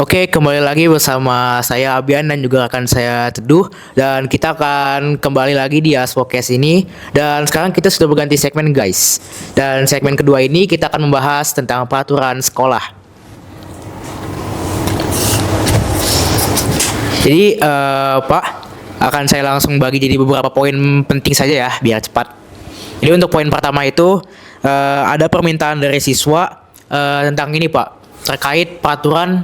Oke, kembali lagi bersama saya Abian dan juga rekan saya Teduh, dan kita akan kembali lagi di Aspodcast ini. Dan sekarang kita sudah berganti segmen, guys. Dan segmen kedua ini kita akan membahas tentang peraturan sekolah. Jadi Pak, akan saya langsung bagi jadi beberapa poin penting saja ya, biar cepat. Jadi untuk poin pertama itu ada permintaan dari siswa tentang ini Pak, terkait peraturan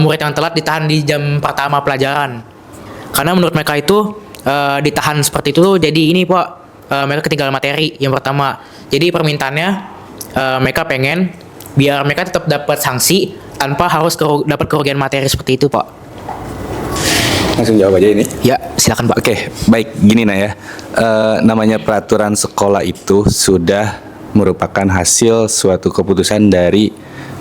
murid yang telat ditahan di jam pertama pelajaran. Karena menurut mereka itu ditahan seperti itu jadi ini Pak, mereka ketinggalan materi yang pertama. Jadi permintaannya mereka pengen biar mereka tetap dapat sanksi tanpa harus dapat kerugian materi seperti itu Pak. Langsung jawab aja ini. Ya, silakan Pak. Oke, baik gini ya. Namanya peraturan sekolah itu sudah merupakan hasil suatu keputusan dari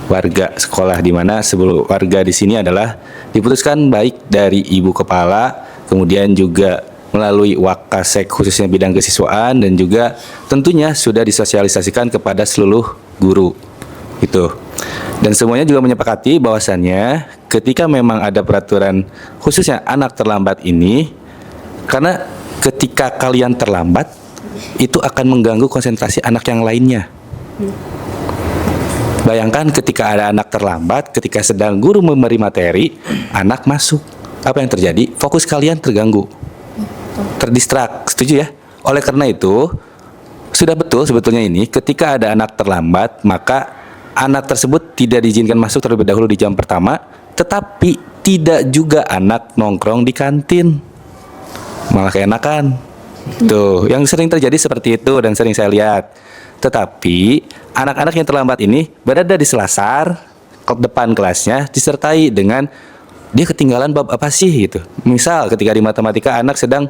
warga sekolah, di mana sebelum warga di sini adalah diputuskan baik dari ibu kepala, kemudian juga melalui Wakasek khususnya bidang kesiswaan, dan juga tentunya sudah disosialisasikan kepada seluruh guru itu. Dan semuanya juga menyepakati bahwasannya ketika memang ada peraturan khususnya anak terlambat ini, karena ketika kalian terlambat itu akan mengganggu konsentrasi anak yang lainnya. Bayangkan ketika ada anak terlambat, ketika sedang guru memberi materi, anak masuk. Apa yang terjadi? Fokus kalian terganggu. Terdistrak, setuju ya? Oleh karena itu, sudah betul sebetulnya ini, ketika ada anak terlambat, maka anak tersebut tidak diizinkan masuk terlebih dahulu di jam pertama, tetapi tidak juga anak nongkrong di kantin. Malah keenakan. Tuh, yang sering terjadi seperti itu dan sering saya lihat. Tetapi anak-anak yang terlambat ini berada di selasar depan kelasnya, disertai dengan dia ketinggalan bab apa sih gitu. Misal ketika di matematika anak sedang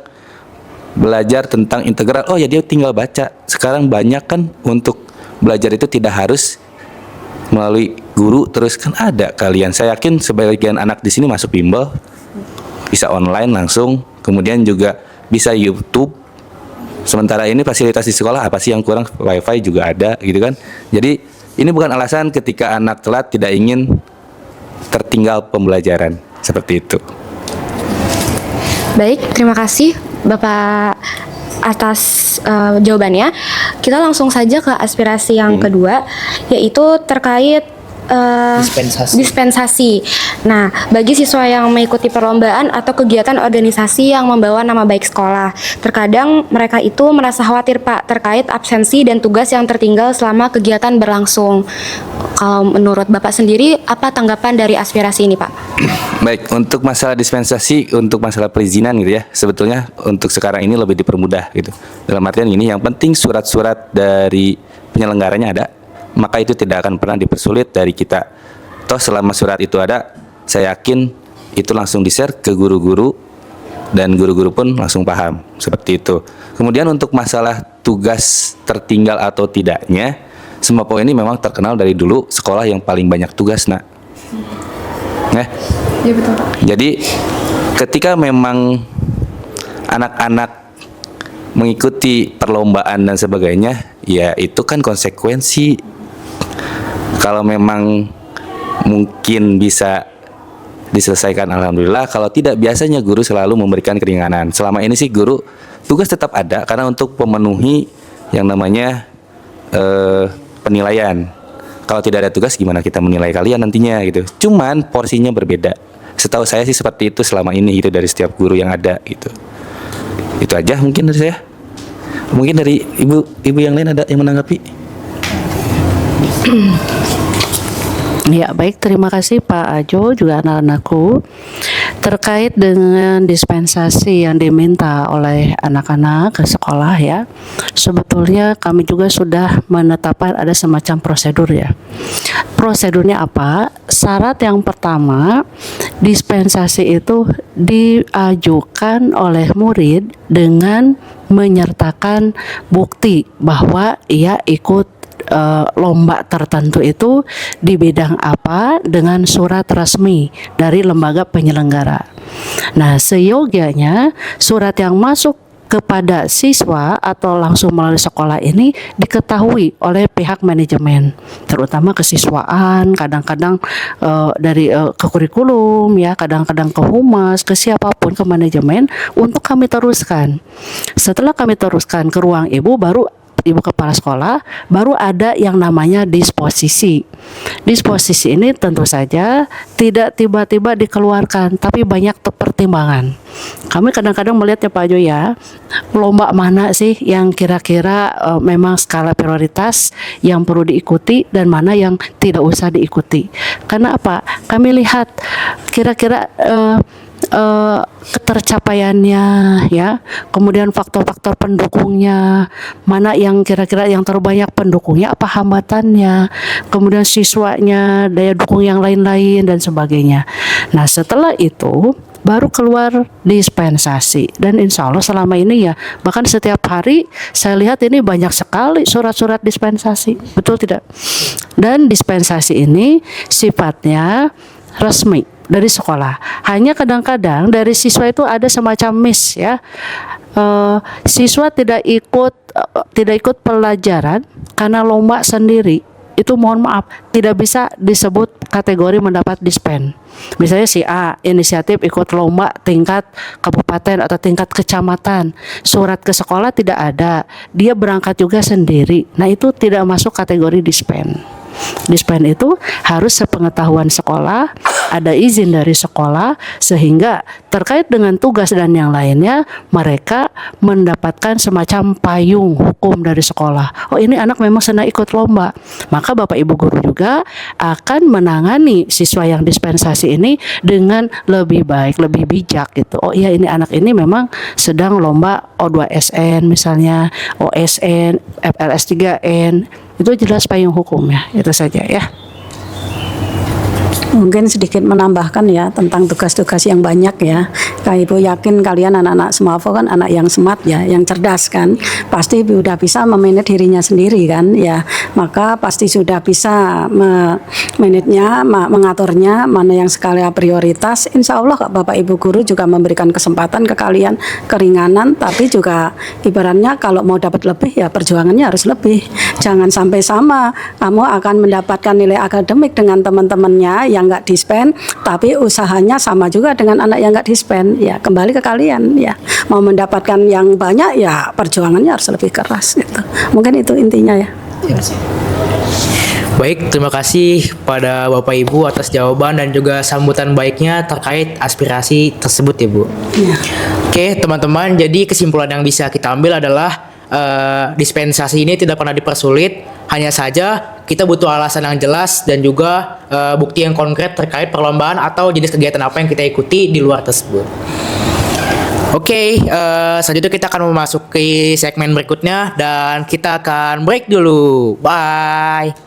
belajar tentang integral, oh ya dia tinggal baca. Sekarang banyak kan untuk belajar itu tidak harus melalui guru, terus kan ada kalian. Saya yakin sebagian anak di sini masuk bimbel, bisa online langsung, kemudian juga bisa YouTube. Sementara ini fasilitas di sekolah apa sih yang kurang? Wifi juga ada gitu kan. Jadi ini bukan alasan ketika anak telat tidak ingin tertinggal pembelajaran, seperti itu. Baik, terima kasih Bapak atas jawabannya. Kita langsung saja ke aspirasi yang kedua, yaitu terkait dispensasi. Nah, bagi siswa yang mengikuti perlombaan atau kegiatan organisasi yang membawa nama baik sekolah, terkadang mereka itu merasa khawatir Pak terkait absensi dan tugas yang tertinggal selama kegiatan berlangsung. Kalau menurut Bapak sendiri, apa tanggapan dari aspirasi ini Pak? Baik, untuk masalah dispensasi, untuk masalah perizinan gitu ya, sebetulnya untuk sekarang ini lebih dipermudah gitu. Dalam artian gini, yang penting surat-surat dari penyelenggaranya ada, maka itu tidak akan pernah dipersulit dari kita. Toh selama surat itu ada, saya yakin itu langsung di-share ke guru-guru, dan guru-guru pun langsung paham, seperti itu. Kemudian untuk masalah tugas tertinggal atau tidaknya, semua poin ini memang terkenal dari dulu sekolah yang paling banyak tugas, nak. Ya betul Pak. Jadi ketika memang anak-anak mengikuti perlombaan dan sebagainya, ya itu kan konsekuensi. Kalau memang mungkin bisa diselesaikan, alhamdulillah. Kalau tidak, biasanya guru selalu memberikan keringanan. Selama ini sih guru tugas tetap ada, karena untuk memenuhi yang namanya penilaian. Kalau tidak ada tugas, gimana kita menilai kalian nantinya gitu. Cuman porsinya berbeda. Setahu saya sih seperti itu selama ini gitu, dari setiap guru yang ada gitu. Itu aja mungkin dari saya. Mungkin dari ibu yang lain ada yang menanggapi? Ya, baik, terima kasih Pak Ajo juga anak-anakku. Terkait dengan dispensasi yang diminta oleh anak-anak ke sekolah ya, sebetulnya kami juga sudah menetapkan ada semacam prosedur ya. Prosedurnya apa? Syarat yang pertama, dispensasi itu diajukan oleh murid dengan menyertakan bukti bahwa ia ikut lomba tertentu itu di bidang apa dengan surat resmi dari lembaga penyelenggara. Nah, seyogianya surat yang masuk kepada siswa atau langsung melalui sekolah ini diketahui oleh pihak manajemen, terutama kesiswaan, kadang-kadang dari ke kurikulum ya, kadang-kadang ke humas, ke siapapun, ke manajemen untuk kami teruskan. Setelah kami teruskan ke ruang ibu, baru ibu kepala sekolah, baru ada yang namanya disposisi. Disposisi ini tentu saja tidak tiba-tiba dikeluarkan, tapi banyak pertimbangan. Kami kadang-kadang melihat ya Pak Jo ya, lomba mana sih yang kira-kira memang skala prioritas yang perlu diikuti dan mana yang tidak usah diikuti. Karena apa? Kami lihat kira-kira ketercapaiannya ya, kemudian faktor-faktor pendukungnya, mana yang kira-kira yang terbanyak pendukungnya, apa hambatannya, kemudian siswanya, daya dukung yang lain-lain dan sebagainya. Nah setelah itu baru keluar dispensasi, dan insya Allah selama ini ya, bahkan setiap hari saya lihat ini banyak sekali surat-surat dispensasi, betul tidak? Dan dispensasi ini sifatnya resmi dari sekolah. Hanya kadang-kadang dari siswa itu ada semacam miss ya. Siswa tidak ikut pelajaran karena lomba sendiri. Itu mohon maaf tidak bisa disebut kategori mendapat dispen. Misalnya si A inisiatif ikut lomba tingkat kabupaten atau tingkat kecamatan, surat ke sekolah tidak ada, dia berangkat juga sendiri. Nah itu tidak masuk kategori dispen. Dispen itu harus sepengetahuan sekolah, ada izin dari sekolah, sehingga terkait dengan tugas dan yang lainnya mereka mendapatkan semacam payung hukum dari sekolah. Oh ini anak memang senang ikut lomba, maka Bapak Ibu guru juga akan menangani siswa yang dispensasi ini dengan lebih baik, lebih bijak gitu. Oh iya ini anak ini memang sedang lomba O2SN misalnya, OSN, FLS 3N. Itu jelas payung hukumnya, itu saja ya. Mungkin sedikit menambahkan ya tentang tugas-tugas yang banyak ya. Kak Ibu yakin kalian anak-anak Semafo kan anak yang smart ya, yang cerdas kan. Pasti sudah bisa memanage dirinya sendiri kan ya. Maka pasti sudah bisa memanagenya, mengaturnya mana yang skala prioritas. Insya Allah Bapak Ibu guru juga memberikan kesempatan ke kalian keringanan, tapi juga ibaratnya kalau mau dapat lebih ya perjuangannya harus lebih. Jangan sampai sama, kamu akan mendapatkan nilai akademik dengan teman-temannya yang nggak dispen, tapi usahanya sama juga dengan anak yang nggak dispen. Ya kembali ke kalian ya. Mau mendapatkan yang banyak ya perjuangannya harus lebih keras gitu. Mungkin itu intinya ya. Baik, terima kasih pada Bapak Ibu atas jawaban dan juga sambutan baiknya terkait aspirasi tersebut ya Bu. Ya. Oke teman-teman, jadi kesimpulan yang bisa kita ambil adalah dispensasi ini tidak pernah dipersulit, hanya saja kita butuh alasan yang jelas dan juga bukti yang konkret terkait perlombaan atau jenis kegiatan apa yang kita ikuti di luar tersebut. Oke, selanjutnya kita akan memasuki segmen berikutnya dan kita akan break dulu. Bye.